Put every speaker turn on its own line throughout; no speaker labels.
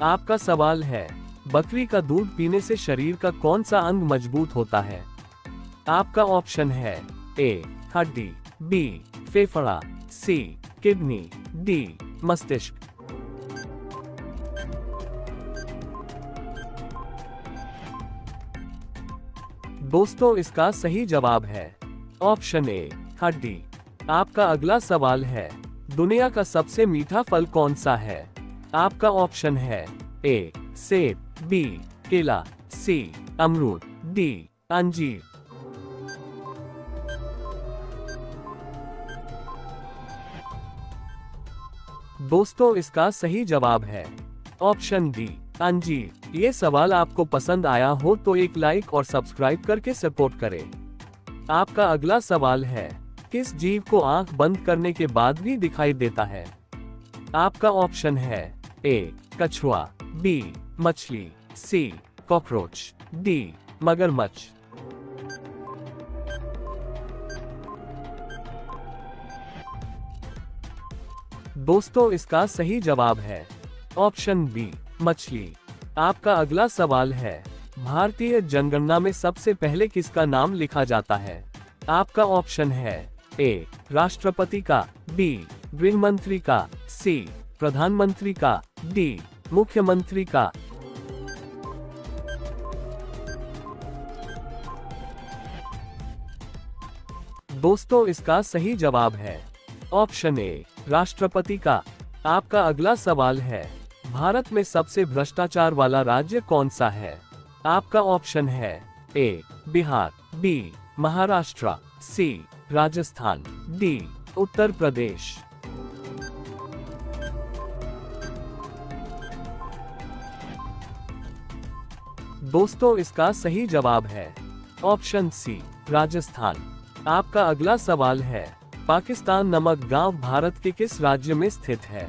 आपका सवाल है, बकरी का दूध पीने से शरीर का कौन सा अंग मजबूत होता है? आपका ऑप्शन है ए हड्डी, बी फेफड़ा, सी किडनी, डी मस्तिष्क। दोस्तों, इसका सही जवाब है ऑप्शन ए हड्डी। आपका अगला सवाल है, दुनिया का सबसे मीठा फल कौन सा है? आपका ऑप्शन है ए सेब, बी केला, सी अमरूद, डी अंजीर। दोस्तों, इसका सही जवाब है ऑप्शन डी अंजीर। ये सवाल आपको पसंद आया हो तो एक लाइक और सब्सक्राइब करके सपोर्ट करें। आपका अगला सवाल है, किस जीव को आंख बंद करने के बाद भी दिखाई देता है? आपका ऑप्शन है ए कछुआ, बी मछली, सी कॉकरोच, डी मगरमच्छ। दोस्तों, इसका सही जवाब है ऑप्शन बी मछली। आपका अगला सवाल है, भारतीय जनगणना में सबसे पहले किसका नाम लिखा जाता है? आपका ऑप्शन है ए राष्ट्रपति का, बी गृह मंत्री का, सी प्रधानमंत्री का, डी मुख्यमंत्री का। दोस्तों, इसका सही जवाब है ऑप्शन ए राष्ट्रपति का। आपका अगला सवाल है, भारत में सबसे भ्रष्टाचार वाला राज्य कौन सा है? आपका ऑप्शन है ए बिहार, बी महाराष्ट्र, सी राजस्थान, डी उत्तर प्रदेश। दोस्तों, इसका सही जवाब है ऑप्शन सी राजस्थान। आपका अगला सवाल है, पाकिस्तान नामक गांव भारत के किस राज्य में स्थित है?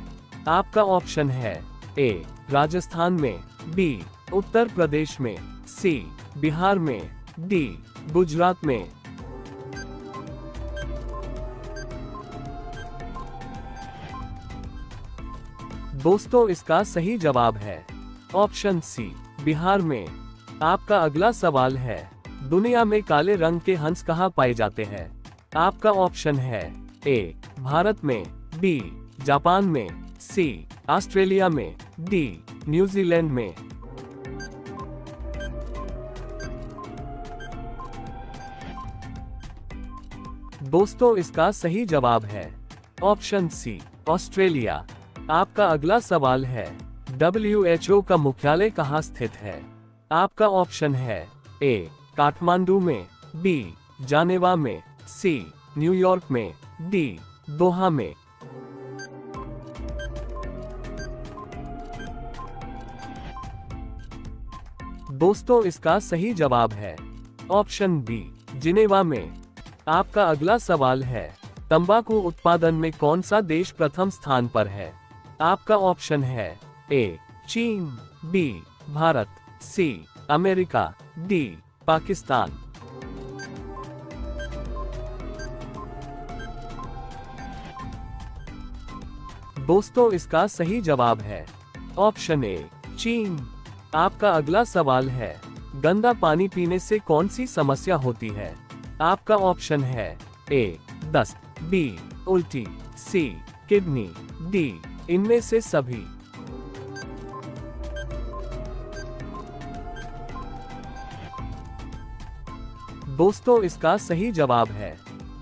आपका ऑप्शन है ए राजस्थान में, बी उत्तर प्रदेश में, सी बिहार में, डी गुजरात में। दोस्तों, इसका सही जवाब है ऑप्शन सी बिहार में। आपका अगला सवाल है, दुनिया में काले रंग के हंस कहाँ पाए जाते हैं? आपका ऑप्शन है ए भारत में, बी जापान में, सी ऑस्ट्रेलिया में, डी न्यूजीलैंड में। दोस्तों, इसका सही जवाब है ऑप्शन सी ऑस्ट्रेलिया। आपका अगला सवाल है, WHO का मुख्यालय कहाँ स्थित है? आपका ऑप्शन है ए काठमांडू में, बी जानेवा में, सी न्यूयॉर्क में, डी दोहा में। दोस्तों, इसका सही जवाब है ऑप्शन बी जिनेवा में। आपका अगला सवाल है, तंबाकू उत्पादन में कौन सा देश प्रथम स्थान पर है? आपका ऑप्शन है ए चीन, B Bharat, C America, D Pakistan. दोस्तों, इसका सही जवाब है ऑप्शन ए चीन। आपका अगला सवाल है, गंदा पानी पीने से कौन सी समस्या होती है? आपका ऑप्शन है ए दस्त, बी उल्टी, सी किडनी, डी इनमें से सभी। दोस्तों, इसका सही जवाब है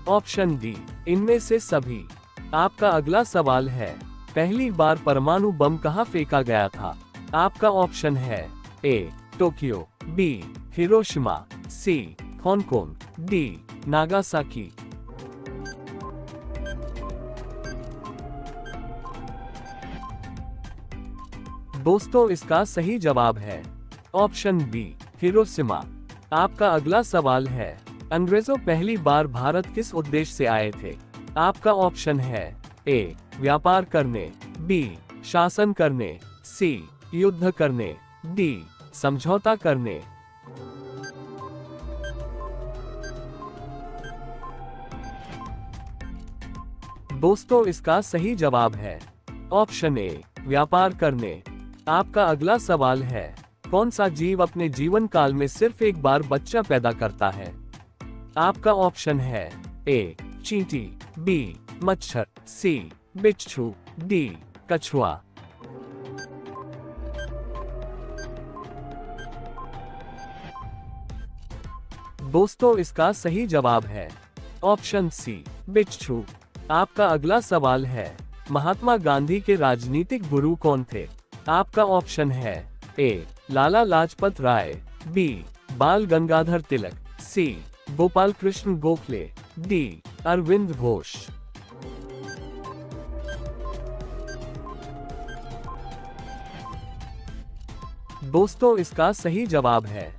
ऑप्शन डी इनमें से सभी। आपका अगला सवाल है, पहली बार परमाणु बम कहाँ फेंका गया था? आपका ऑप्शन है ए टोक्यो, बी हिरोशिमा, सी हांगकांग, डी नागासाकी। दोस्तों, इसका सही जवाब है ऑप्शन बी हिरोशिमा। आपका अगला सवाल है, अंग्रेजों पहली बार भारत किस उद्देश्य से आए थे? आपका ऑप्शन है ए व्यापार करने, बी शासन करने, सी युद्ध करने, डी समझौता करने। दोस्तों, इसका सही जवाब है ऑप्शन ए व्यापार करने। आपका अगला सवाल है, कौन सा जीव अपने जीवन काल में सिर्फ एक बार बच्चा पैदा करता है? आपका ऑप्शन है ए चींटी, बी मच्छर, सी बिच्छू, डी कछुआ। दोस्तों इसका सही जवाब है ऑप्शन सी बिच्छू। आपका अगला सवाल है, महात्मा गांधी के राजनीतिक गुरु कौन थे? आपका ऑप्शन है ए लाला लाजपत राय, बी बाल गंगाधर तिलक, सी गोपाल कृष्ण गोखले, डी अरविंद घोष। दोस्तों इसका सही जवाब है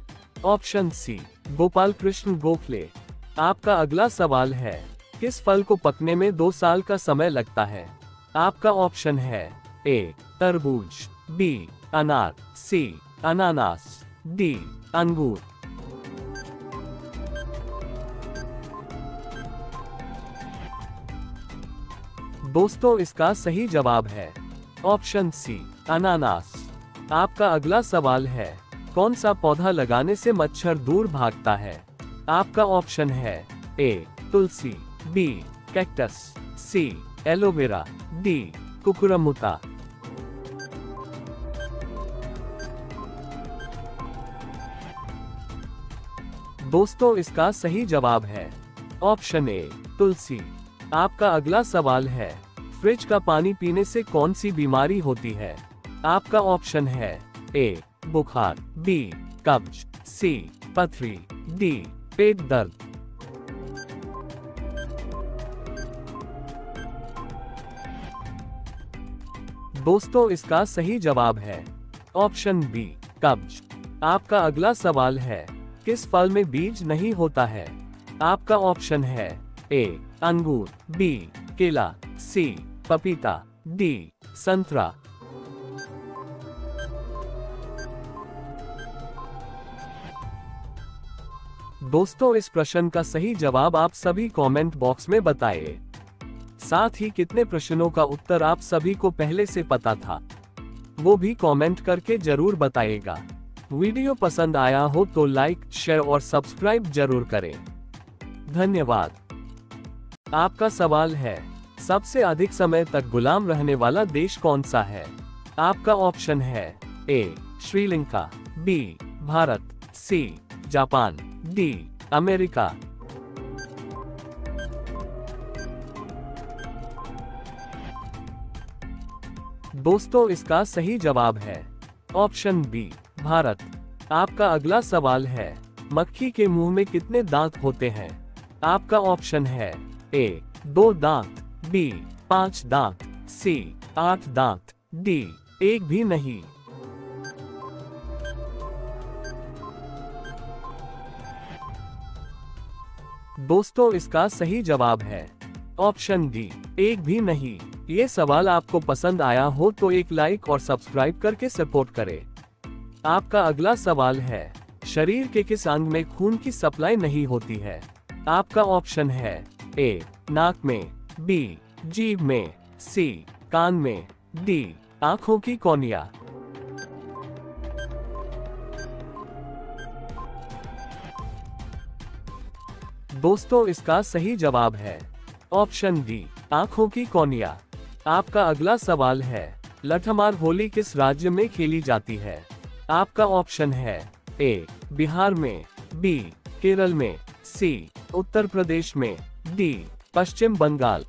ऑप्शन सी गोपाल कृष्ण गोखले। आपका अगला सवाल है, किस फल को पकने में 2 साल का समय लगता है? आपका ऑप्शन है ए तरबूज, बी अनार, सी अनानास, डी अंगूर। दोस्तों इसका सही जवाब है ऑप्शन सी अनानास। आपका अगला सवाल है, कौन सा पौधा लगाने से मच्छर दूर भागता है? आपका ऑप्शन है ए तुलसी, B cactus, C aloe vera, D कुकुरमुता। दोस्तों इसका सही जवाब है ऑप्शन ए तुलसी। आपका अगला सवाल है, फ्रिज का पानी पीने से कौन सी बीमारी होती है? आपका ऑप्शन है ए बुखार, बी कब्ज, सी पथरी, डी पेट दर्द। दोस्तों इसका सही जवाब है ऑप्शन बी कब्ज। आपका अगला सवाल है, किस फल में बीज नहीं होता है? आपका ऑप्शन है ए अंगूर, बी केला, सी पपीता, डी संतरा। दोस्तों इस प्रश्न का सही जवाब आप सभी कमेंट बॉक्स में बताइए। साथ ही कितने प्रश्नों का उत्तर आप सभी को पहले से पता था, वो भी कमेंट करके जरूर बताइएगा। वीडियो पसंद आया हो तो लाइक, शेयर और सब्सक्राइब जरूर करें। धन्यवाद। आपका सवाल है, सबसे अधिक समय तक गुलाम रहने वाला देश कौन सा है? आपका ऑप्शन है A Sri Lanka, B Bharat, C Japan, D America. दोस्तों इसका सही जवाब है ऑप्शन बी भारत। आपका अगला सवाल है, मक्खी के मुंह में कितने दांत होते हैं? आपका ऑप्शन है ए 2 दांत, बी 5 दांत, सी 8 दांत, डी 1 भी नहीं। दोस्तों इसका सही जवाब है ऑप्शन डी 1 भी नहीं। ये सवाल आपको पसंद आया हो तो एक लाइक और सब्सक्राइब करके सपोर्ट करें। आपका अगला सवाल है, शरीर के किस अंग में खून की सप्लाई नहीं होती है? आपका ऑप्शन है ए नाक में, बी जीभ में, सी कान में, डी आंखों की कॉर्निया। दोस्तों इसका सही जवाब है ऑप्शन डी आंखों की कॉर्निया। आपका अगला सवाल है, लठमार होली किस राज्य में खेली जाती है? आपका ऑप्शन है ए बिहार में, बी केरल में, सी उत्तर प्रदेश में, डी पश्चिम बंगाल।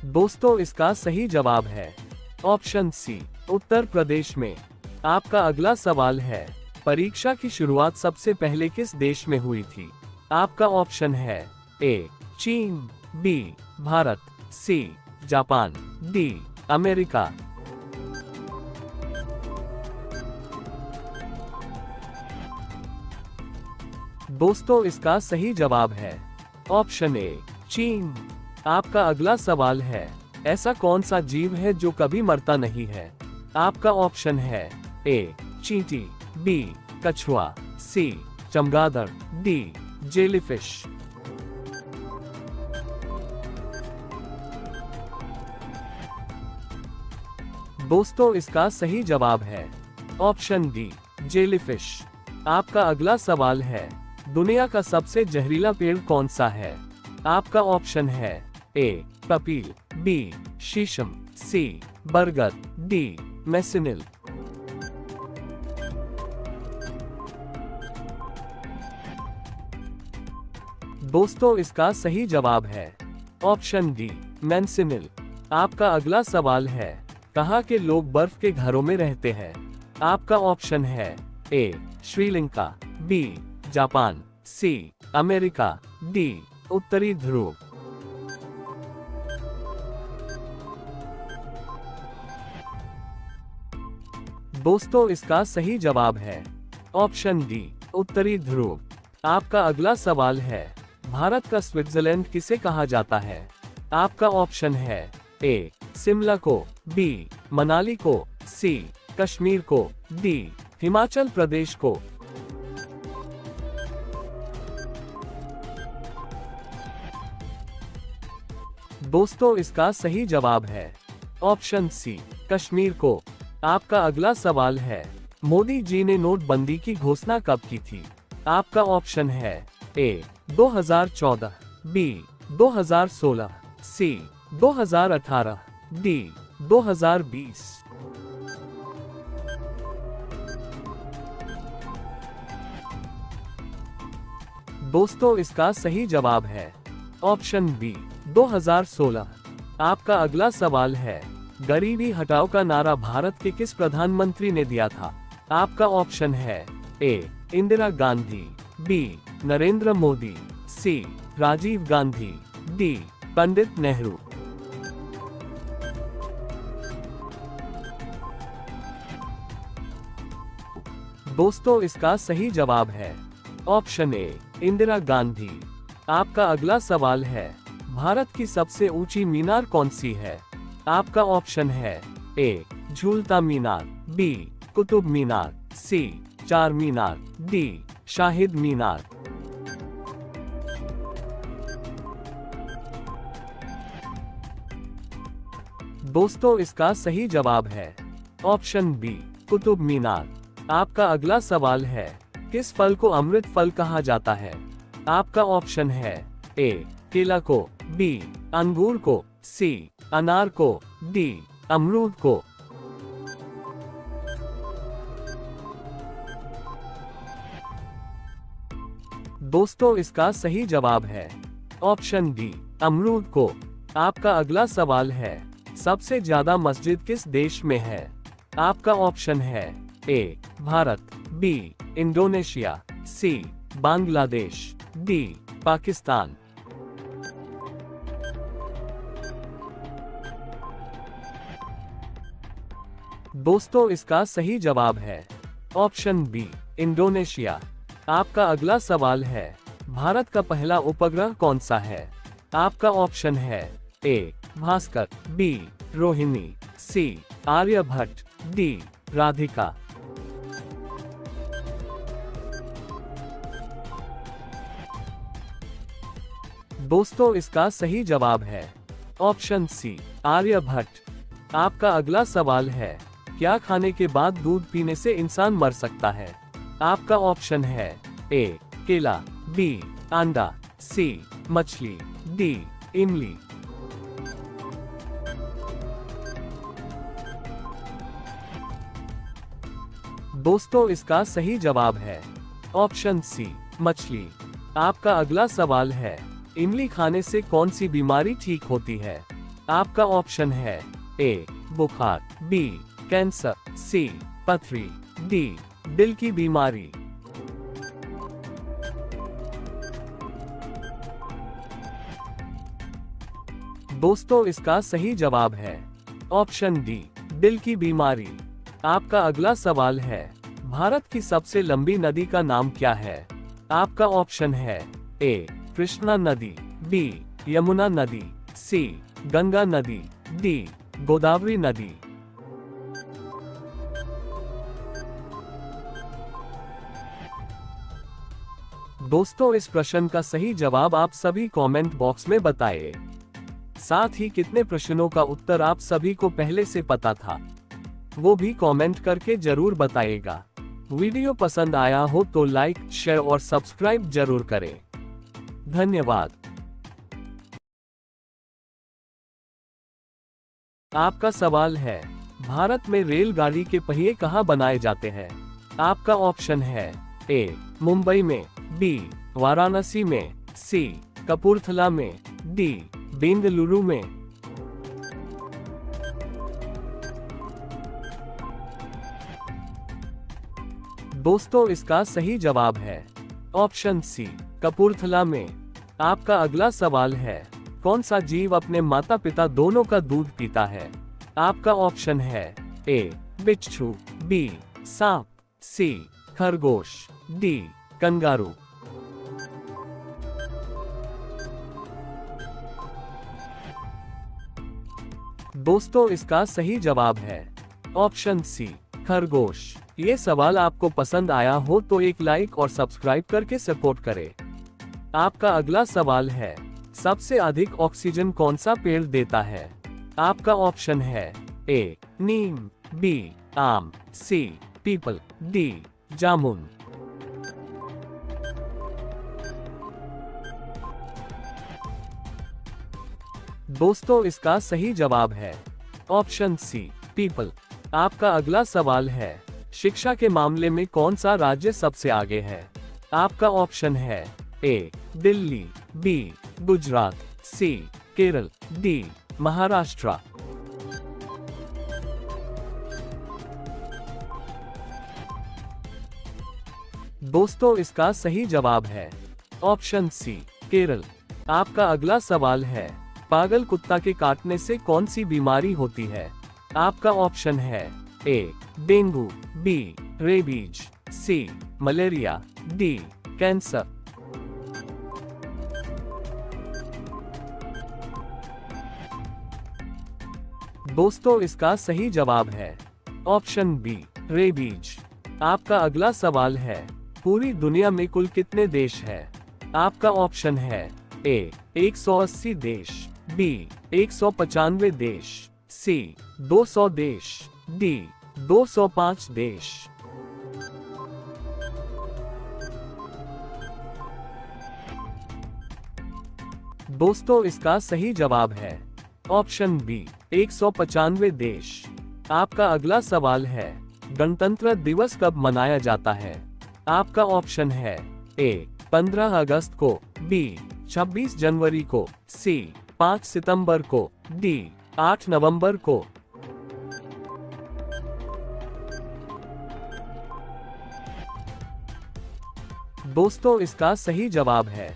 दोस्तों इसका सही जवाब है ऑप्शन सी उत्तर प्रदेश में। आपका अगला सवाल है, परीक्षा की शुरुआत सबसे पहले किस देश में हुई थी? आपका ऑप्शन है ए चीन, B Bharat, C Japan, D America. दोस्तों इसका सही जवाब है ऑप्शन ए चीन। आपका अगला सवाल है, ऐसा कौन सा जीव है जो कभी मरता नहीं है? आपका ऑप्शन है ए चींटी, बी कछुआ, सी चमगादड़, डी जेलीफिश। दोस्तों इसका सही जवाब है ऑप्शन डी, जेलीफिश। आपका अगला सवाल है, दुनिया का सबसे जहरीला पेड़ कौन सा है? आपका ऑप्शन है ए, पपील, बी, शीशम, सी, बरगद, डी, मेसिनिल। दोस्तों इसका सही जवाब है ऑप्शन डी, मेंसिनिल। आपका अगला सवाल है, कहाँ के लोग बर्फ के घरों में रहते हैं? आपका ऑप्शन है A, Sri Lanka, B, Japan, C, America, D, उत्तरी ध्रुव। दोस्तों इसका सही जवाब है ऑप्शन डी, उत्तरी ध्रुव। आपका अगला सवाल है, भारत का स्विट्जरलैंड किसे कहा जाता है? आपका ऑप्शन है ए, शिमला को, बी, मनाली को, सी, कश्मीर को, डी, हिमाचल प्रदेश को। दोस्तों इसका सही जवाब है ऑप्शन सी, कश्मीर को। आपका अगला सवाल है, मोदी जी ने नोटबंदी की घोषणा कब की थी? आपका ऑप्शन है ए, 2014, बी, 2016, सी, 2018, डी, 2020। दोस्तों इसका सही जवाब है ऑप्शन बी, 2016। आपका अगला सवाल है, गरीबी हटाओ का नारा भारत के किस प्रधानमंत्री ने दिया था? आपका ऑप्शन है A, Indira Gandhi, B, Narendra Modi, C, Rajiv Gandhi, D, Pandit Nehru. दोस्तों इसका सही जवाब है ऑप्शन ए, इंदिरा गांधी। आपका अगला सवाल है, भारत की सबसे ऊंची मीनार कौन सी है? आपका ऑप्शन है ए, झूलता मीनार, बी, कुतुब मीनार, सी, चार मीनार, डी, शाहिद मीनार। दोस्तों इसका सही जवाब है ऑप्शन बी, कुतुब मीनार। आपका अगला सवाल है, किस फल को अमृत फल कहा जाता है? आपका ऑप्शन है ए, केला को, बी, अंगूर को, सी, अनार को, डी, अमरूद को। दोस्तों इसका सही जवाब है ऑप्शन डी, अमरूद को। आपका अगला सवाल है, सबसे ज्यादा मस्जिद किस देश में है? आपका ऑप्शन है ए, भारत, बी, इंडोनेशिया, सी, बांग्लादेश, डी, पाकिस्तान। दोस्तों इसका सही जवाब है ऑप्शन बी, इंडोनेशिया। आपका अगला सवाल है, भारत का पहला उपग्रह कौन सा है? आपका ऑप्शन है ए, भास्कर, बी, रोहिणी, सी, आर्यभट्ट, डी, राधिका। दोस्तों इसका सही जवाब है ऑप्शन सी, आर्यभट्ट। आपका अगला सवाल है, क्या खाने के बाद दूध पीने से इंसान मर सकता है? आपका ऑप्शन है ए, केला, बी, अंडा, सी, मछली, डी, इमली। दोस्तों इसका सही जवाब है ऑप्शन सी, मछली। आपका अगला सवाल है, इमली खाने से कौन सी बीमारी ठीक होती है? आपका ऑप्शन है ए, बुखार, बी, कैंसर, सी, पथरी, डी, दिल की बीमारी। दोस्तों इसका सही जवाब है ऑप्शन डी, दिल की बीमारी। आपका अगला सवाल है, भारत की सबसे लंबी नदी का नाम क्या है? आपका ऑप्शन है ए, कृष्णा नदी, बी, यमुना नदी, सी, गंगा नदी, डी, गोदावरी नदी। दोस्तों इस प्रश्न का सही जवाब आप सभी कमेंट बॉक्स में बताएं। साथ ही कितने प्रश्नों का उत्तर आप सभी को पहले से पता था। वो भी कमेंट करके जरूर बताइएगा। वीडियो पसंद आया हो तो लाइक, शेयर और सब्सक्राइब जरूर करें। धन्यवाद। आपका सवाल है, भारत में रेलगाड़ी के पहिए कहाँ बनाए जाते हैं? आपका ऑप्शन है ए मुंबई में, बी वाराणसी में, सी कपूरथला में, डी बेंगलुरु में। दोस्तों, इसका सही जवाब है ऑप्शन सी कपूरथला में। आपका अगला सवाल है, कौन सा जीव अपने माता पिता दोनों का दूध पीता है? आपका ऑप्शन है ए बिच्छू, बी सांप, सी खरगोश, डी कंगारू। दोस्तों, इसका सही जवाब है ऑप्शन सी खरगोश। ये सवाल आपको पसंद आया हो तो एक लाइक और सब्सक्राइब करके सपोर्ट करें। आपका अगला सवाल है, सबसे अधिक ऑक्सीजन कौन सा पेड़ देता है? आपका ऑप्शन है ए नीम, बी आम, सी पीपल, डी जामुन। दोस्तों, इसका सही जवाब है ऑप्शन सी पीपल। आपका अगला सवाल है, शिक्षा के मामले में कौन सा राज्य सबसे आगे है? आपका ऑप्शन है ए दिल्ली, बी गुजरात, सी केरल, डी महाराष्ट्र। दोस्तों, इसका सही जवाब है ऑप्शन सी केरल। आपका अगला सवाल है, पागल कुत्ता के काटने से कौन सी बीमारी होती है? आपका ऑप्शन है ए डेंगू, बी रेबीज, सी मलेरिया, डी कैंसर। दोस्तों, इसका सही जवाब है ऑप्शन बी रेबीज। आपका अगला सवाल है, पूरी दुनिया में कुल कितने देश हैं? आपका ऑप्शन है ए 180 देश, बी 195 देश, सी 200 देश, डी 205 देश। दोस्तों, इसका सही जवाब है ऑप्शन बी 195 देश। आपका अगला सवाल है, गणतंत्र दिवस कब मनाया जाता है? आपका ऑप्शन है ए 15 अगस्त को, बी 26 जनवरी को, सी 5 सितंबर को, डी 8 नवंबर को। दोस्तों, इसका सही जवाब है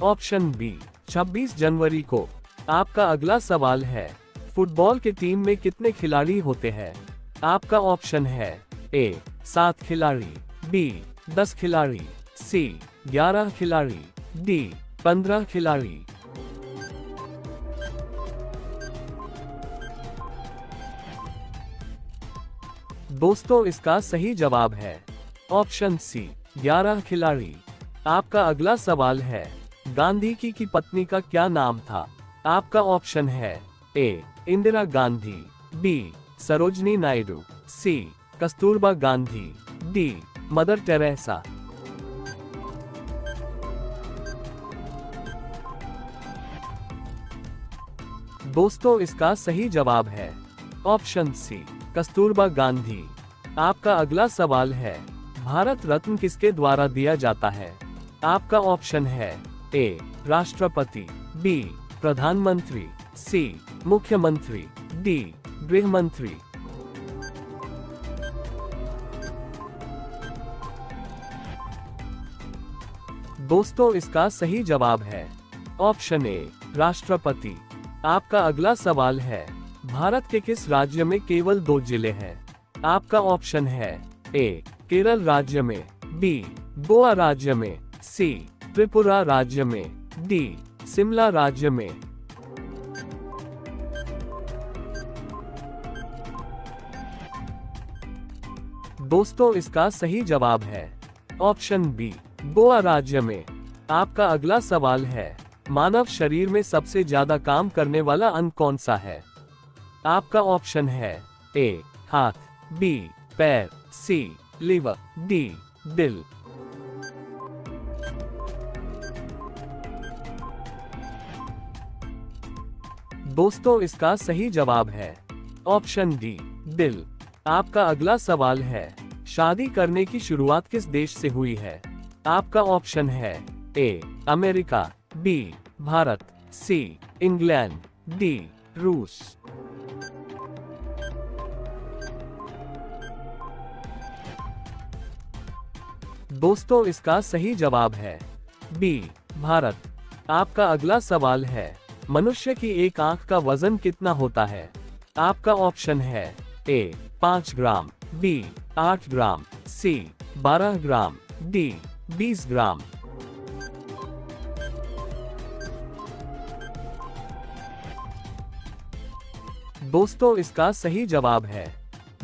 ऑप्शन बी 26 जनवरी को। आपका अगला सवाल है, फुटबॉल की टीम में कितने खिलाड़ी होते हैं? आपका ऑप्शन है ए 7 खिलाड़ी, बी 10 खिलाड़ी, सी 11 खिलाड़ी, डी 15 खिलाड़ी। दोस्तों, इसका सही जवाब है ऑप्शन सी 11 खिलाड़ी। आपका अगला सवाल है, गांधी की पत्नी का क्या नाम था? आपका ऑप्शन है A Indira Gandhi, B Sarojini Naidu, C Kasturba Gandhi, D Mother Teresa. दोस्तों, इसका सही जवाब है ऑप्शन सी कस्तूरबा गांधी। आपका अगला सवाल है, भारत रत्न किसके द्वारा दिया जाता है? आपका ऑप्शन है ए राष्ट्रपति, बी प्रधानमंत्री, सी मुख्यमंत्री, डी गृह मंत्री। दोस्तों, इसका सही जवाब है ऑप्शन ए राष्ट्रपति। आपका अगला सवाल है, भारत के किस राज्य में केवल 2 जिले हैं? आपका ऑप्शन है ए केरल राज्य में, बी गोवा राज्य में, सी त्रिपुरा राज्य में, डी शिमला राज्य में। दोस्तों, इसका सही जवाब है ऑप्शन बी गोवा राज्य में। आपका अगला सवाल है, मानव शरीर में सबसे ज्यादा काम करने वाला अंग कौन सा है? आपका ऑप्शन है ए हाथ, बी पैर, सी लीवर, डी दिल। दोस्तों इसका सही जवाब है ऑप्शन डी दिल। आपका अगला सवाल है, शादी करने की शुरुआत किस देश से हुई है? आपका ऑप्शन है A America, B Bharat, C England, D रूस। दोस्तों इसका सही जवाब है बी भारत। आपका अगला सवाल है, मनुष्य की एक आंख का वजन कितना होता है? आपका ऑप्शन है ए 5 ग्राम, बी 8 ग्राम, सी 12 ग्राम, डी 20 ग्राम। दोस्तों इसका सही जवाब है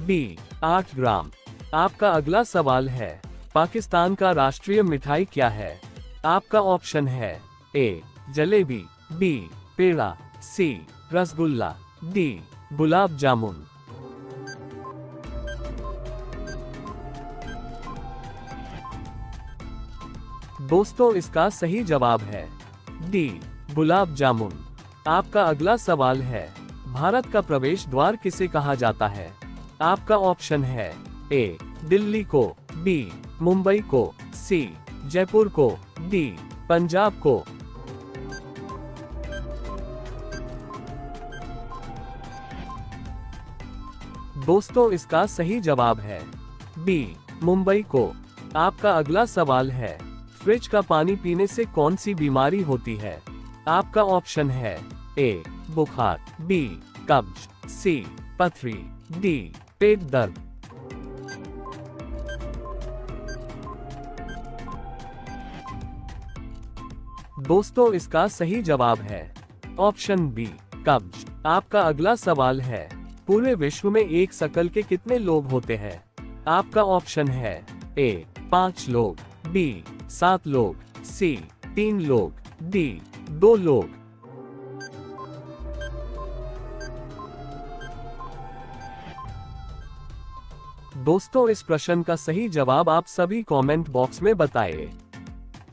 बी 8 ग्राम। आपका अगला सवाल है, पाकिस्तान का राष्ट्रीय मिठाई क्या है? आपका ऑप्शन है ए जलेबी, बी पेड़ा, सी रसगुल्ला, डी गुलाब जामुन। दोस्तों इसका सही जवाब है डी गुलाब जामुन। आपका अगला सवाल है, भारत का प्रवेश द्वार किसे कहा जाता है? आपका ऑप्शन है ए दिल्ली को, बी मुंबई को, सी जयपुर को, डी पंजाब को। दोस्तों इसका सही जवाब है बी मुंबई को। आपका अगला सवाल है, फ्रिज का पानी पीने से कौन सी बीमारी होती है? आपका ऑप्शन है ए बुखार, बी कब्ज, सी पथरी, डी पेट दर्द। दोस्तों इसका सही जवाब है ऑप्शन बी कब्ज। आपका अगला सवाल है, पूरे विश्व में एक शकल के कितने लोग होते हैं? आपका ऑप्शन है ए 5 लोग, बी 7 लोग, सी 3 लोग, डी 2 लोग। दोस्तों इस प्रश्न का सही जवाब आप सभी कमेंट बॉक्स में बताएं।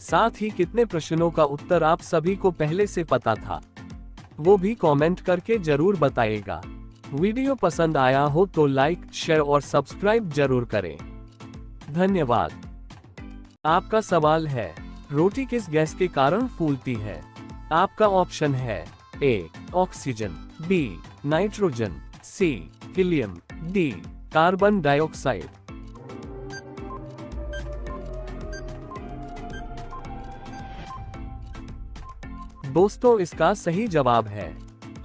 साथ ही कितने प्रश्नों का उत्तर आप सभी को पहले से पता था, वो भी कमेंट करके जरूर बताइएगा। वीडियो पसंद आया हो तो लाइक, शेयर और सब्सक्राइब जरूर करें। धन्यवाद। आपका सवाल है, रोटी किस गैस के कारण फूलती है? आपका ऑप्शन है A oxygen, B nitrogen, C helium, D carbon dioxide. दोस्तों इसका सही जवाब है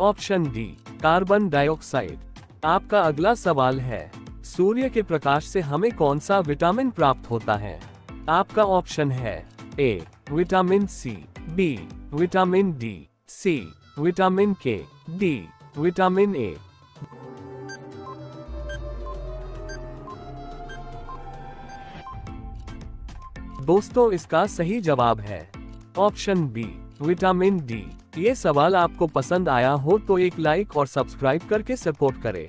ऑप्शन डी कार्बन डाइऑक्साइड। आपका अगला सवाल है, सूर्य के प्रकाश से हमें कौन सा विटामिन प्राप्त होता है? आपका ऑप्शन है A vitamin C, B vitamin D, C vitamin K, D vitamin A. दोस्तों इसका सही जवाब है ऑप्शन बी विटामिन डी। ये सवाल आपको पसंद आया हो तो एक लाइक और सब्सक्राइब करके सपोर्ट करें।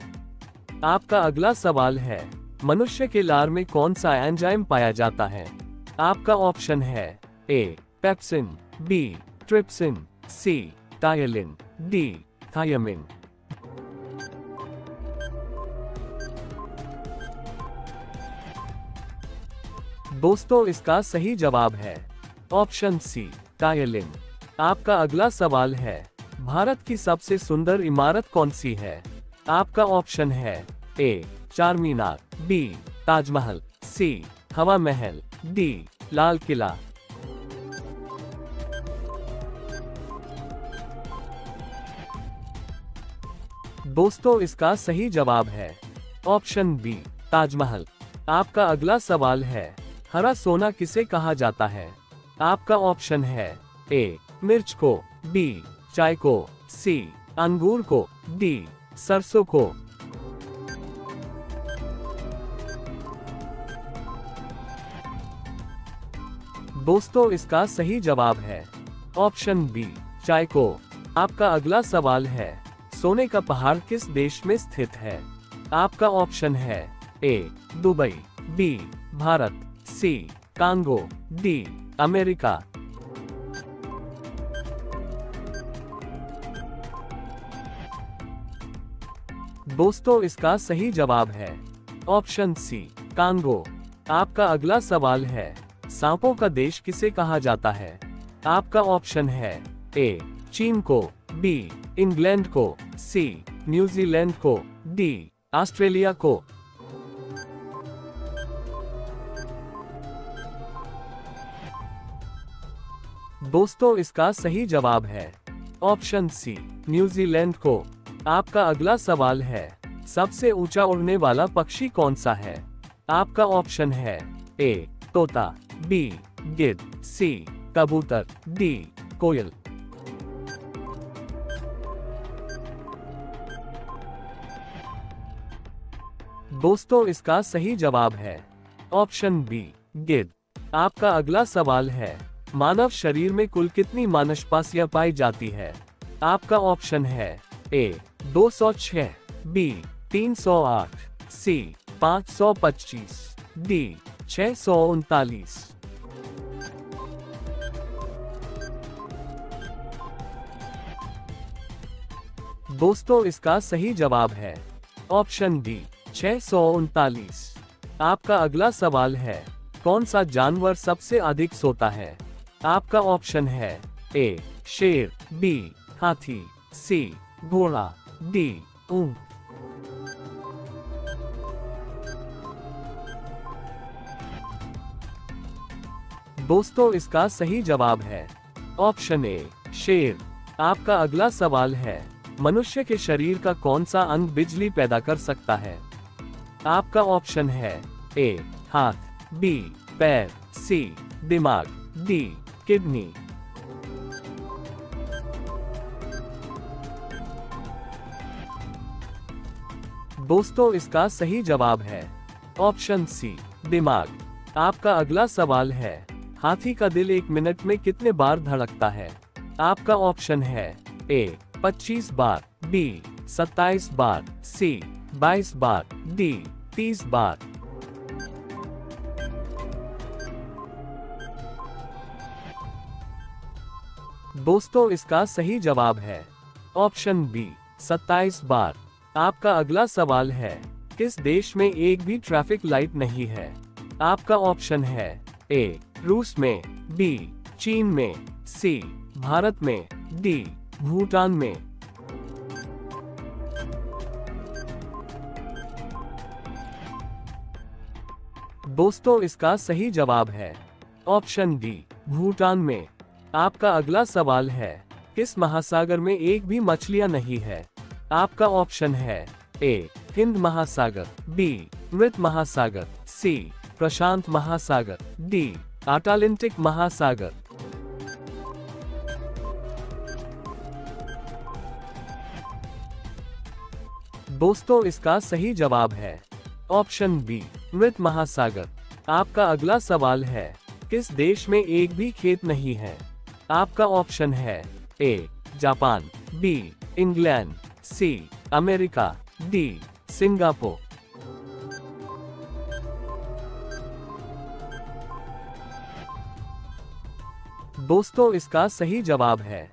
आपका अगला सवाल है, मनुष्य के लार में कौन सा एंजाइम पाया जाता है? आपका ऑप्शन है ए पेप्सिन, बी ट्रिप्सिन, सी टायलिन, डी थायमिन। दोस्तों इसका सही जवाब है ऑप्शन सी टायलिन। आपका अगला सवाल है, भारत की सबसे सुंदर इमारत कौन सी है? आपका ऑप्शन है ए चारमीनार, बी ताजमहल, सी हवा महल, डी लाल किला। दोस्तों इसका सही जवाब है ऑप्शन बी ताजमहल। आपका अगला सवाल है, हरा सोना किसे कहा जाता है? आपका ऑप्शन है ए मिर्च को, बी चाय को, सी अंगूर को, डी सरसों को। दोस्तों इसका सही जवाब है ऑप्शन बी चाय को। आपका अगला सवाल है, सोने का पहाड़ किस देश में स्थित है? आपका ऑप्शन है ए दुबई, बी भारत, सी कांगो, डी अमेरिका। दोस्तों इसका सही जवाब है ऑप्शन सी कांगो। आपका अगला सवाल है, सांपों का देश किसे कहा जाता है? आपका ऑप्शन है ए चीन को, बी इंग्लैंड को, सी न्यूजीलैंड को, डी ऑस्ट्रेलिया को। दोस्तों इसका सही जवाब है ऑप्शन सी न्यूजीलैंड को। आपका अगला सवाल है, सबसे ऊंचा उड़ने वाला पक्षी कौन सा है? आपका ऑप्शन है ए तोता, बी गिद्ध, सी कबूतर, डी कोयल। दोस्तों इसका सही जवाब है ऑप्शन बी गिद्ध। आपका अगला सवाल है, मानव शरीर में कुल कितनी मांसपेशियां पाई जाती है? आपका ऑप्शन है ए 206, बी 308, सी 525, डी 639। दोस्तों इसका सही जवाब है ऑप्शन डी 639। आपका अगला सवाल है, कौन सा जानवर सबसे अधिक सोता है? आपका ऑप्शन है ए शेर, बी हाथी, सी घोड़ा, डी ऊंट। दोस्तों इसका सही जवाब है ऑप्शन ए शेर। आपका अगला सवाल है, मनुष्य के शरीर का कौन सा अंग बिजली पैदा कर सकता है? आपका ऑप्शन है ए हाथ, बी पैर, सी दिमाग, डी किडनी। दोस्तों इसका सही जवाब है ऑप्शन सी दिमाग। आपका अगला सवाल है, हाथी का दिल 1 मिनट में कितने बार धड़कता है? आपका ऑप्शन है ए 25 बार, बी 27 बार, सी 22 बार, डी 30 बार। दोस्तों इसका सही जवाब है ऑप्शन बी 27 बार। आपका अगला सवाल है, किस देश में एक भी ट्रैफिक लाइट नहीं है? आपका ऑप्शन है ए रूस में, बी चीन में, सी भारत में, डी भूटान में। दोस्तों इसका सही जवाब है ऑप्शन डी भूटान में। आपका अगला सवाल है, किस महासागर में एक भी मछलियां नहीं है? आपका ऑप्शन है ए हिंद महासागर, बी मृत महासागर, सी प्रशांत महासागर, डी अटलांटिक महासागर। दोस्तों इसका सही जवाब है ऑप्शन बी मृत महासागर। आपका अगला सवाल है, किस देश में एक भी खेत नहीं है? आपका ऑप्शन है A Japan, B England, C America, D Singapore. दोस्तों इसका सही जवाब है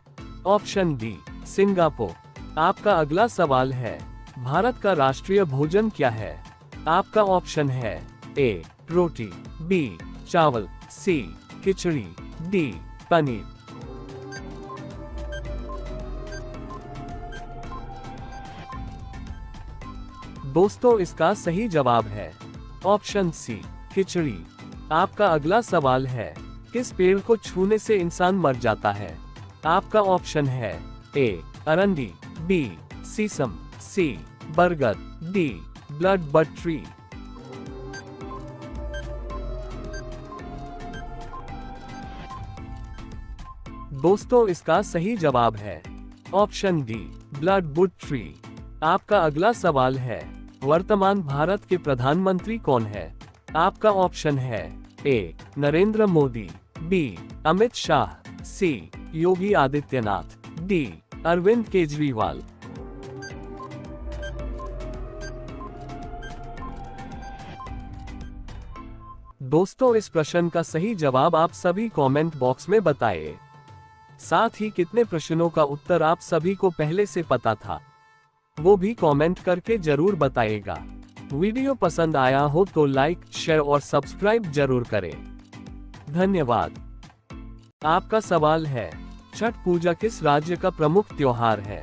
ऑप्शन डी सिंगापुर। आपका अगला सवाल है, भारत का राष्ट्रीय भोजन क्या है? आपका ऑप्शन है ए रोटी, बी चावल, सी खिचड़ी, डी पनीर। दोस्तों इसका सही जवाब है ऑप्शन सी खिचड़ी। आपका अगला सवाल है, किस पेड़ को छूने से इंसान मर जाता है? आपका ऑप्शन है ए अरंडी, बी सीसम, सी बरगद, डी ब्लड बड ट्री। दोस्तों इसका सही जवाब है ऑप्शन डी ब्लड बड ट्री। आपका अगला सवाल है, वर्तमान भारत के प्रधानमंत्री कौन है? आपका ऑप्शन है ए नरेंद्र मोदी, बी अमित शाह, सी योगी आदित्यनाथ, डी अरविंद केजरीवाल। दोस्तों, इस प्रश्न का सही जवाब आप सभी कमेंट बॉक्स में बताएं। साथ ही कितने प्रश्नों का उत्तर आप सभी को पहले से पता था, वो भी कमेंट करके जरूर बताइएगा। वीडियो पसंद आया हो तो लाइक, शेयर और सब्सक्राइब जरूर करें। धन्यवाद। आपका सवाल है, छठ पूजा किस राज्य का प्रमुख त्योहार है?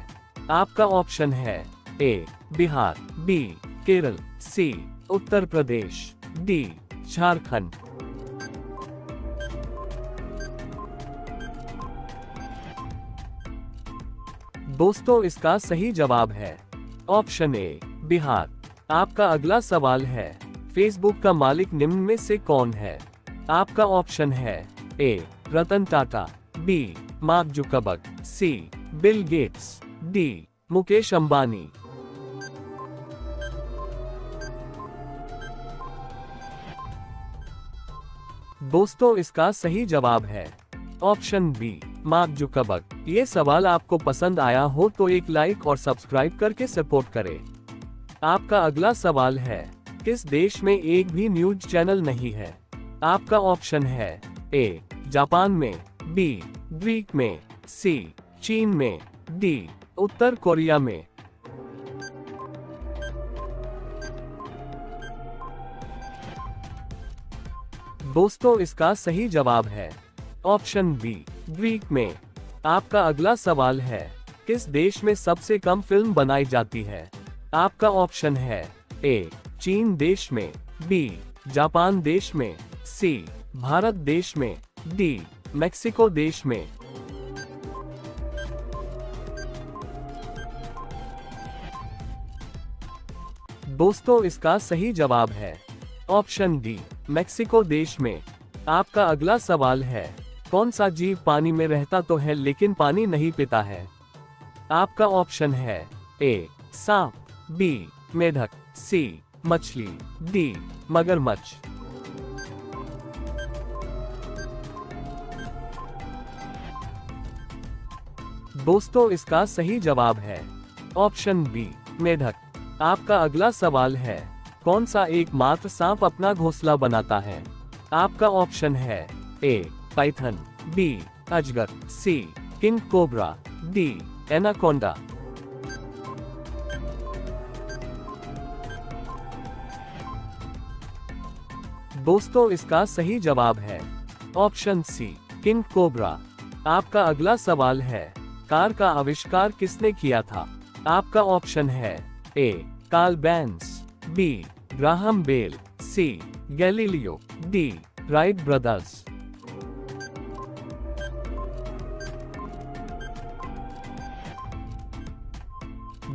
आपका ऑप्शन है ए बिहार, बी केरल, सी उत्तर प्रदेश, डी झारखंड। दोस्तों, इसका सही जवाब है ऑप्शन ए बिहार। आपका अगला सवाल है, फेसबुक का मालिक निम्न में से कौन है? आपका ऑप्शन है A Ratan Tata, B Mark Zuckerberg, C Bill Gates, D Mukesh Ambani. दोस्तों, इसका सही जवाब है ऑप्शन बी मार्क जुकरबर्ग। ये सवाल आपको पसंद आया हो तो एक लाइक और सब्सक्राइब करके सपोर्ट करें। आपका अगला सवाल है, किस देश में एक भी न्यूज चैनल नहीं है? आपका ऑप्शन है ए जापान में, बी ग्रीक में, सी चीन में, डी उत्तर कोरिया में। दोस्तों, इसका सही जवाब है ऑप्शन बी ग्रीक में। आपका अगला सवाल है, किस देश में सबसे कम फिल्म बनाई जाती है? आपका ऑप्शन है ए चीन देश में, बी जापान देश में, सी भारत देश में, डी मेक्सिको देश में। दोस्तों, इसका सही जवाब है ऑप्शन डी मेक्सिको देश में। आपका अगला सवाल है, कौन सा जीव पानी में रहता तो है लेकिन पानी नहीं पीता है? आपका ऑप्शन है ए सांप, बी मेढक, सी मछली, डी मगरमच्छ। दोस्तों, इसका सही जवाब है ऑप्शन बी मेढक। आपका अगला सवाल है, कौन सा एकमात्र सांप अपना घोंसला बनाता है? आपका ऑप्शन है ए पाइथन, बी अजगर, सी किंग कोबरा, डी एनाकोंडा। दोस्तों, इसका सही जवाब है ऑप्शन सी किंग कोबरा। आपका अगला सवाल है, कार का आविष्कार किसने किया था? आपका ऑप्शन है A Karl Benz, B Graham Bell, C Galileo, D Wright brothers.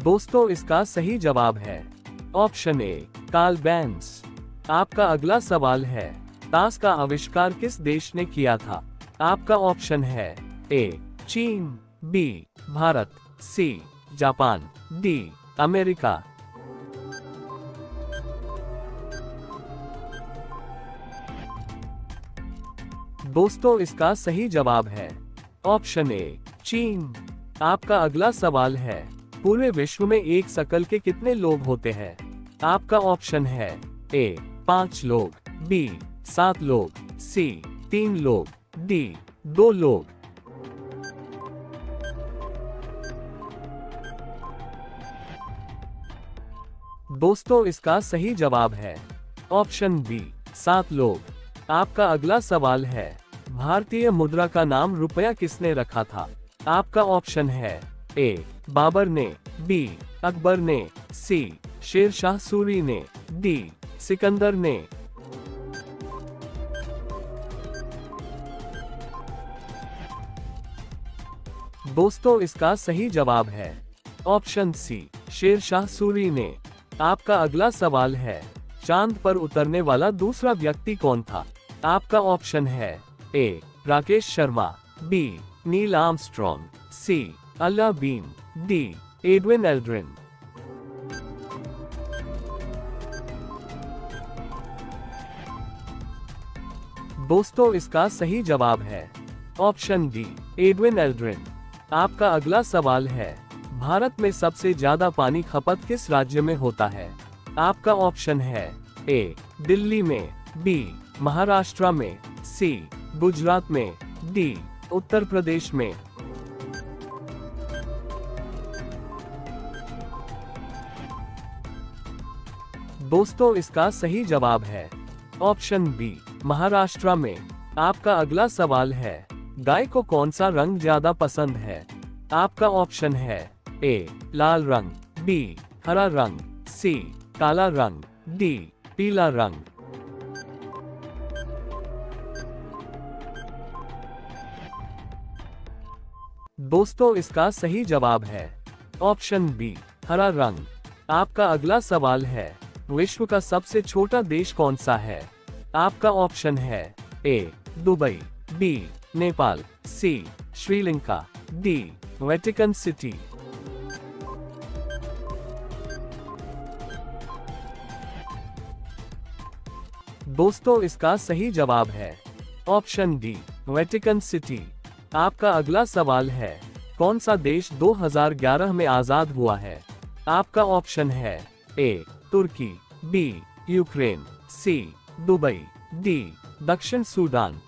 दोस्तों, इसका सही जवाब है ऑप्शन ए कार्ल बेंज। आपका अगला सवाल है, ताश का आविष्कार किस देश ने किया था? आपका ऑप्शन है ए चीन, B Bharat, C Japan, D America. दोस्तों, इसका सही जवाब है ऑप्शन ए चीन। आपका अगला सवाल है, पूरे विश्व में एक शकल के कितने लोग होते हैं? आपका ऑप्शन है ए 5 लोग, बी 7 लोग, सी 3 लोग, डी 2 लोग। दोस्तों, इसका सही जवाब है ऑप्शन बी 7 लोग। आपका अगला सवाल है, भारतीय मुद्रा का नाम रुपया किसने रखा था? आपका ऑप्शन है ए बाबर ने, बी अकबर ने, सी शेर शाह सूरी ने, डी सिकंदर ने। दोस्तों, इसका सही जवाब है ऑप्शन सी शेर शाह सूरी ने। आपका अगला सवाल है, चांद पर उतरने वाला दूसरा व्यक्ति कौन था? आपका ऑप्शन है A Rakesh Sharma, B Neil Armstrong, C Alan Bean, D Edwin Aldrin. दोस्तों, इसका सही जवाब है ऑप्शन डी एडविन एल्ड्रिन। आपका अगला सवाल है, भारत में सबसे ज्यादा पानी खपत किस राज्य में होता है? आपका ऑप्शन है ए दिल्ली में, बी महाराष्ट्र में, सी गुजरात में, डी उत्तर प्रदेश में। दोस्तों इसका सही जवाब है ऑप्शन बी, महाराष्ट्र में। आपका अगला सवाल है, गाय को कौन सा रंग ज्यादा पसंद है? आपका ऑप्शन है ए लाल रंग, बी हरा रंग, सी काला रंग, डी पीला रंग। दोस्तों इसका सही जवाब है ऑप्शन बी, हरा रंग। आपका अगला सवाल है, विश्व का सबसे छोटा देश कौन सा है? आपका ऑप्शन है ए दुबई, बी नेपाल, सी श्रीलंका, डी वेटिकन सिटी। दोस्तों इसका सही जवाब है ऑप्शन डी, वेटिकन सिटी। आपका अगला सवाल है, कौन सा देश 2011 में आजाद हुआ है? आपका ऑप्शन है ए तुर्की, बी यूक्रेन, सी दुबई, डी दक्षिण सूडान।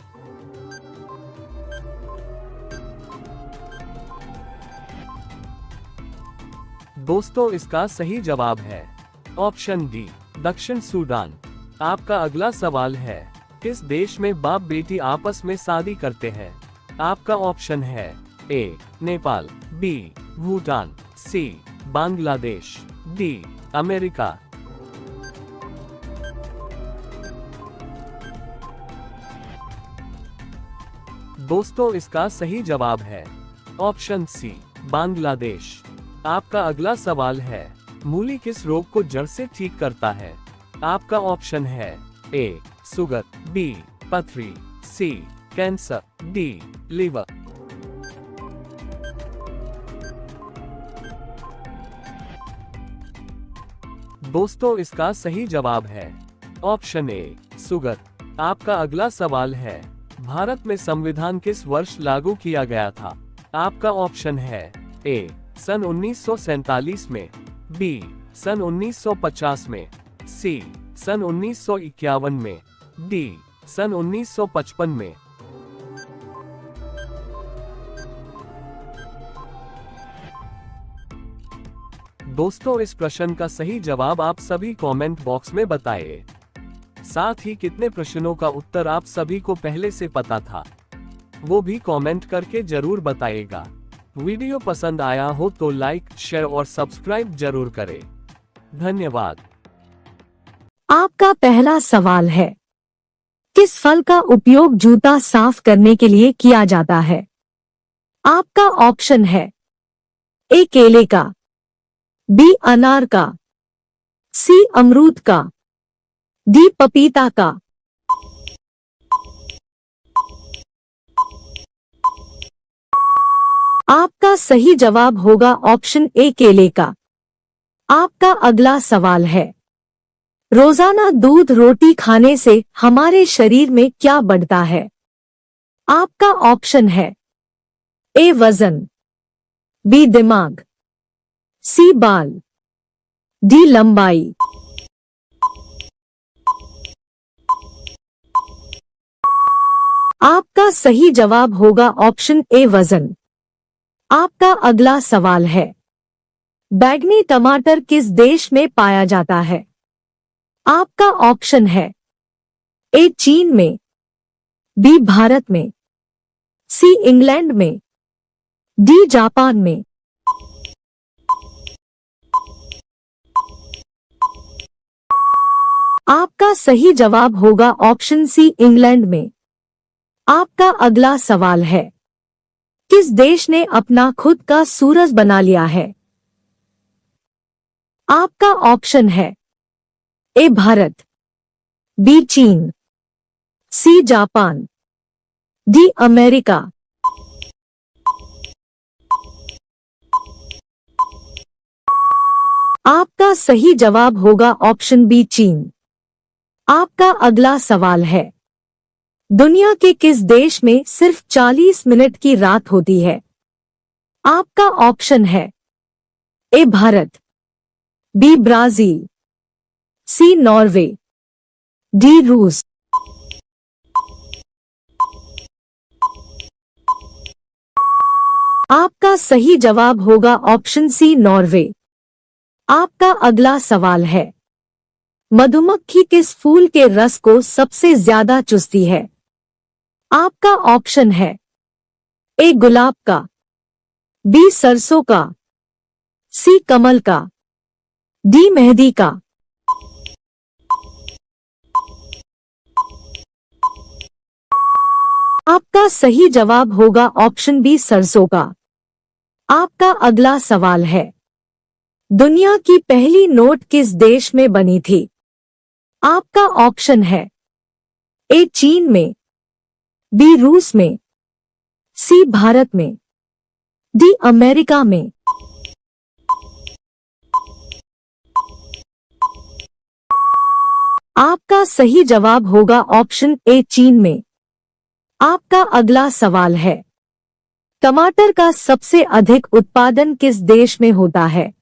दोस्तों इसका सही जवाब है ऑप्शन डी, दक्षिण सूडान। आपका अगला सवाल है, किस देश में बाप बेटी आपस में शादी करते हैं? आपका ऑप्शन है ए नेपाल, बी भूटान, सी बांग्लादेश, डी अमेरिका। दोस्तों इसका सही जवाब है ऑप्शन सी, बांग्लादेश। आपका अगला सवाल है, मूली किस रोग को जड़ से ठीक करता है? आपका ऑप्शन है ए शुगर, बी पथरी, सी कैंसर, डी लिवर। दोस्तों इसका सही जवाब है ऑप्शन ए, शुगर। आपका अगला सवाल है, भारत में संविधान किस वर्ष लागू किया गया था? आपका ऑप्शन है ए सन 1947 में, बी सन 1950 में, सी सन 1951 में, डी सन 1955 में। दोस्तों इस प्रश्न का सही जवाब आप सभी कमेंट बॉक्स में बताएं। साथ ही कितने प्रश्नों का उत्तर आप सभी को पहले से पता था, वो भी कमेंट करके जरूर बताइएगा। वीडियो पसंद आया हो तो लाइक, शेयर और सब्सक्राइब जरूर करें। धन्यवाद।
आपका पहला सवाल है, किस फल का उपयोग जूता साफ करने के लिए किया जाता है? आपका ऑप्शन है ए केले का, बी अनार का, सी अमरूद का, डी पपीता का। आपका सही जवाब होगा ऑप्शन ए केले का। आपका अगला सवाल है, रोजाना दूध रोटी खाने से हमारे शरीर में क्या बढ़ता है? आपका ऑप्शन है ए वजन, बी दिमाग, सी बाल, डी लंबाई। आपका सही जवाब होगा ऑप्शन ए वजन। आपका अगला सवाल है, बैंगनी टमाटर किस देश में पाया जाता है? आपका ऑप्शन है ए चीन में, बी भारत में, सी इंग्लैंड में, डी जापान में। आपका सही जवाब होगा ऑप्शन सी इंग्लैंड में। आपका अगला सवाल है, किस देश ने अपना खुद का सूरज बना लिया है? आपका ऑप्शन है ए भारत, बी चीन, सी जापान, डी अमेरिका। आपका सही जवाब होगा ऑप्शन बी चीन। आपका अगला सवाल है, दुनिया के किस देश में सिर्फ 40 मिनट की रात होती है? आपका ऑप्शन है ए भारत, बी ब्राजील, सी नॉर्वे, डी रूस। आपका सही जवाब होगा ऑप्शन सी नॉर्वे। आपका अगला सवाल है, मधुमक्खी किस फूल के रस को सबसे ज्यादा चूसती है? आपका ऑप्शन है ए गुलाब का, बी सरसों का, सी कमल का, डी मेहंदी का। आपका सही जवाब होगा ऑप्शन बी सरसों का। आपका अगला सवाल है, दुनिया की पहली नोट किस देश में बनी थी? आपका ऑप्शन है ए चीन में, बी रूस में, सी भारत में, डी अमेरिका में। आपका सही जवाब होगा ऑप्शन ए चीन में। आपका अगला सवाल है, टमाटर का सबसे अधिक उत्पादन किस देश में होता है?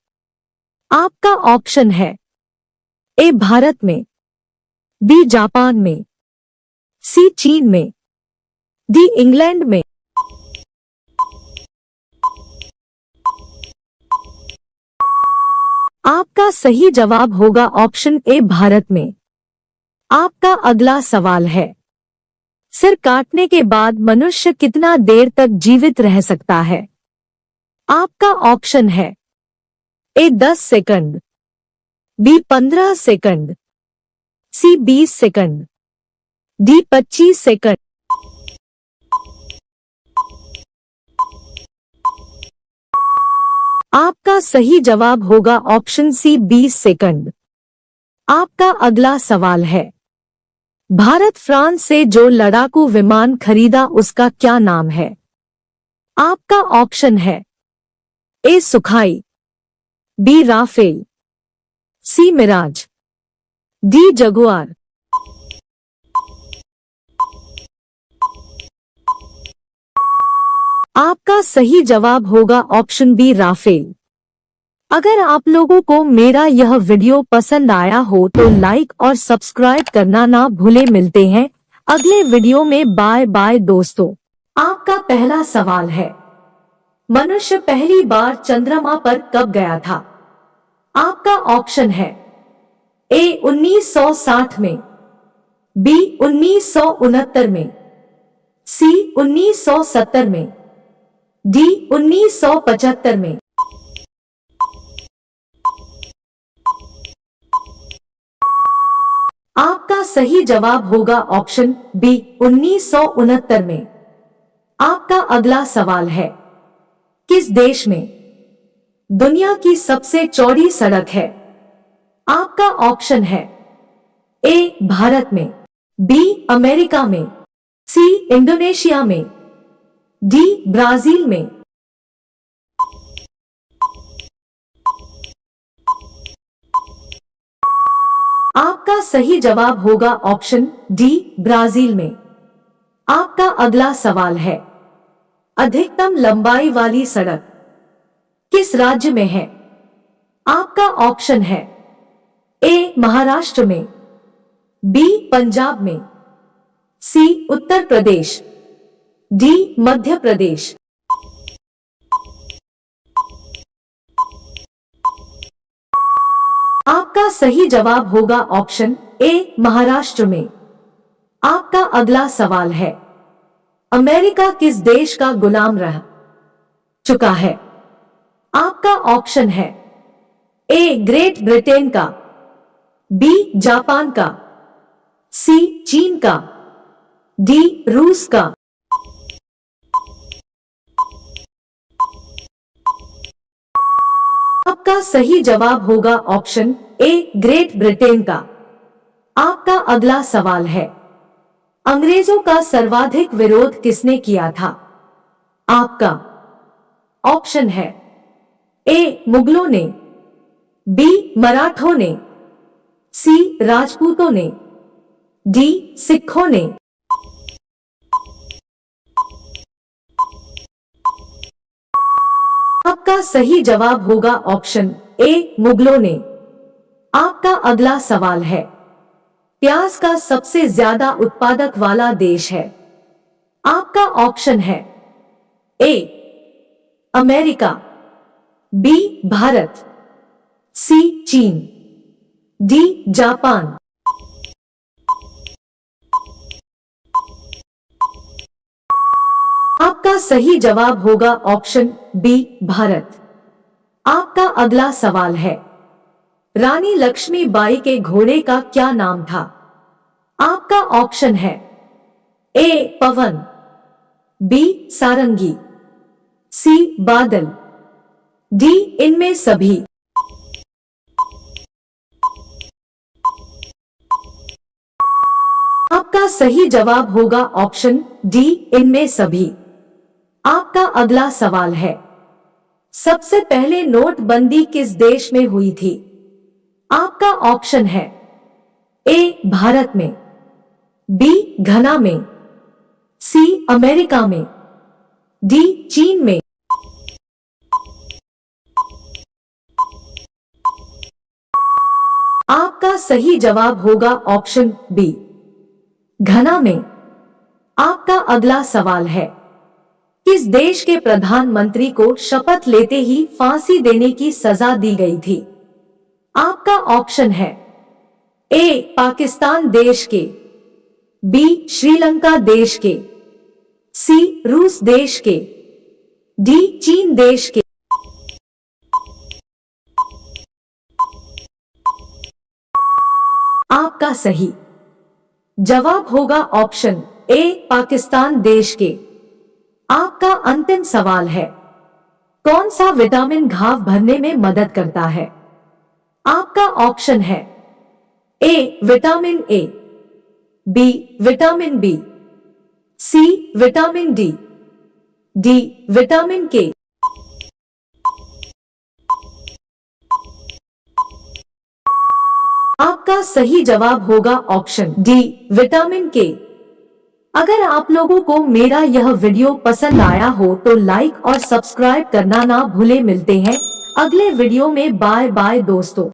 आपका ऑप्शन है ए भारत में, बी जापान में, सी चीन में, डी इंग्लैंड में। आपका सही जवाब होगा ऑप्शन ए भारत में। आपका अगला सवाल है, सिर काटने के बाद मनुष्य कितना देर तक जीवित रह सकता है? आपका ऑप्शन है ए 10 सेकंड, बी 15 सेकंड, सी 20 सेकंड, डी 25 सेकंड। आपका सही जवाब होगा ऑप्शन सी 20 सेकंड। आपका अगला सवाल है, भारत फ्रांस से जो लड़ाकू विमान खरीदा उसका क्या नाम है? आपका ऑप्शन है ए सुखाई, बी राफेल, सी मिराज, डी जगुआर। आपका सही जवाब होगा ऑप्शन बी राफेल। अगर आप लोगों को मेरा यह वीडियो पसंद आया हो तो लाइक और सब्सक्राइब करना ना भूले। मिलते हैं अगले वीडियो में। बाय बाय दोस्तों। आपका पहला सवाल है, मनुष्य पहली बार चंद्रमा पर कब गया था? आपका ऑप्शन है ए 1960 में, बी 1969 में, सी 1970 में, डी 1975 में। आपका सही जवाब होगा ऑप्शन बी 1969 में। आपका अगला सवाल है, किस देश में दुनिया की सबसे चौड़ी सड़क है? आपका ऑप्शन है ए भारत में, बी अमेरिका में, सी इंडोनेशिया में, डी ब्राजील में। आपका सही जवाब होगा ऑप्शन डी ब्राजील में। आपका अगला सवाल है, अधिकतम लंबाई वाली सड़क किस राज्य में है? आपका ऑप्शन है ए महाराष्ट्र में, बी पंजाब में, सी उत्तर प्रदेश, डी मध्य प्रदेश। आपका सही जवाब होगा ऑप्शन ए महाराष्ट्र में। आपका अगला सवाल है, अमेरिका किस देश का गुलाम रह चुका है? आपका ऑप्शन है ए ग्रेट ब्रिटेन का, बी जापान का, सी चीन का, डी रूस का। आपका सही जवाब होगा ऑप्शन ए ग्रेट ब्रिटेन का। आपका अगला सवाल है, अंग्रेजों का सर्वाधिक विरोध किसने किया था? आपका ऑप्शन है ए मुगलों ने, बी मराठों ने, सी राजपूतों ने, डी सिखों ने। आपका सही जवाब होगा ऑप्शन ए मुगलों ने। आपका अगला सवाल है, प्याज का सबसे ज्यादा उत्पादक वाला देश है? आपका ऑप्शन है ए अमेरिका, बी भारत, सी चीन, डी जापान। आपका सही जवाब होगा ऑप्शन बी भारत। आपका अगला सवाल है, रानी लक्ष्मीबाई के घोड़े का क्या नाम था? आपका ऑप्शन है ए पवन, बी सारंगी, सी बादल, डी इनमें सभी। आपका सही जवाब होगा ऑप्शन डी इनमें सभी। आपका अगला सवाल है, सबसे पहले नोटबंदी किस देश में हुई थी? आपका ऑप्शन है ए भारत में, बी घना में, सी अमेरिका में, डी चीन में। आपका सही जवाब होगा ऑप्शन बी घना में। आपका अगला सवाल है, किस देश के प्रधानमंत्री को शपथ लेते ही फांसी देने की सजा दी गई थी? आपका ऑप्शन है ए पाकिस्तान देश के, बी श्रीलंका देश के, सी रूस देश के, डी चीन देश के। आपका सही जवाब होगा ऑप्शन ए पाकिस्तान देश के। आपका अंतिम सवाल है, कौन सा विटामिन घाव भरने में मदद करता है? आपका ऑप्शन है A vitamin A, B vitamin B, C vitamin D, D vitamin K. आपका सही जवाब होगा ऑप्शन डी विटामिन के। अगर आप लोगों को मेरा यह वीडियो पसंद आया हो तो लाइक और सब्सक्राइब करना ना भूले। मिलते हैं अगले वीडियो में। बाय बाय दोस्तों।